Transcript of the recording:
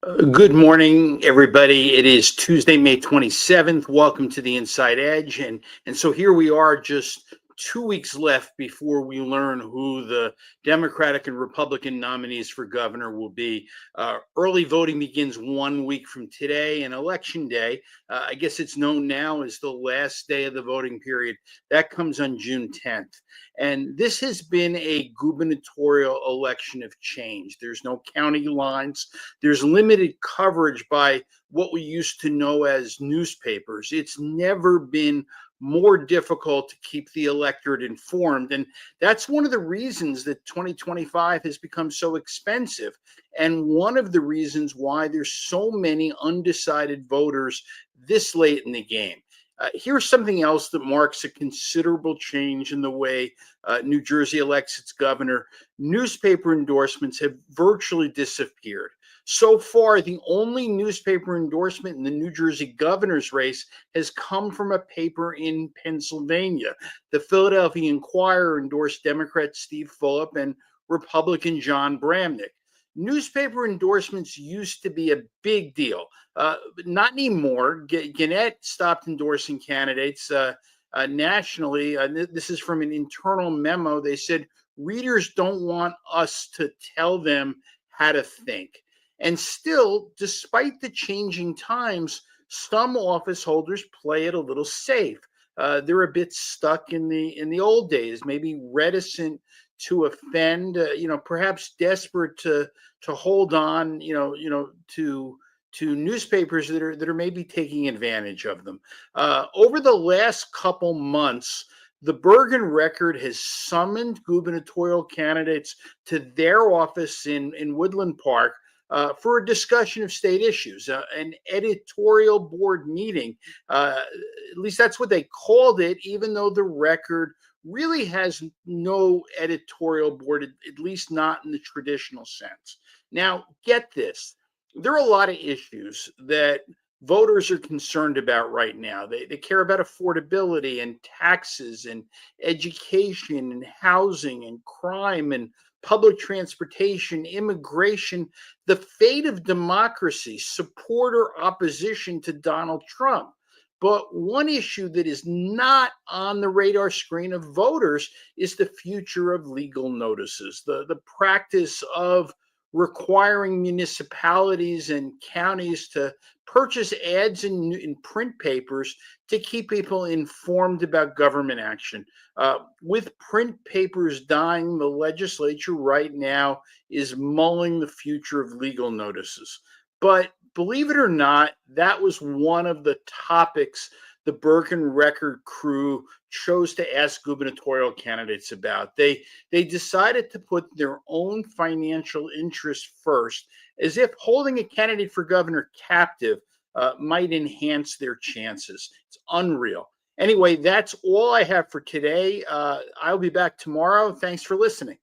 Good morning, everybody. It is Tuesday, May 27th. Welcome to the Inside Edge. And so here we are, just 2 weeks left before we learn who the Democratic and Republican nominees for governor will be. Early voting begins 1 week from today, and Election Day, I guess it's known now as the last day of the voting period. That comes on June 10th. And this has been a gubernatorial election of change. There's no county lines. There's limited coverage by what we used to know as newspapers. It's never been more difficult to keep the electorate informed. And that's one of the reasons that 2025 has become so expensive. And one of the reasons why there's so many undecided voters this late in the game. Here's something else that marks a considerable change in the way New Jersey elects its governor. Newspaper endorsements have virtually disappeared. So far, the only newspaper endorsement in the New Jersey governor's race has come from a paper in Pennsylvania. The Philadelphia Inquirer endorsed Democrat Steve Fulop and Republican John Bramnick. Newspaper endorsements used to be a big deal. But not anymore. Gannett stopped endorsing candidates nationally. This is from an internal memo. They said readers don't want us to tell them how to think. And still, despite the changing times, some office holders play it a little safe. They're a bit stuck in the old days, maybe reticent to offend, perhaps desperate to hold on, to newspapers that are maybe taking advantage of them. Over the last couple months, the Bergen Record has summoned gubernatorial candidates to their office in Woodland Park for a discussion of state issues, an editorial board meeting. At least that's what they called it, even though the Record really has no editorial board, at least not in the traditional sense. Now, get this. There are a lot of issues that voters are concerned about right now. They care about affordability and taxes and education and housing and crime and public transportation, immigration, the fate of democracy, support or opposition to Donald Trump. But one issue that is not on the radar screen of voters is the future of legal notices, the practice of requiring municipalities and counties to purchase ads in print papers to keep people informed about government action. With print papers dying, the legislature right now is mulling the future of legal notices. But believe it or not, that was one of the topics the Bergen Record crew chose to ask gubernatorial candidates about. They decided to put their own financial interests first, as if holding a candidate for governor captive might enhance their chances. It's unreal. Anyway, that's all I have for today. I'll be back tomorrow. Thanks for listening.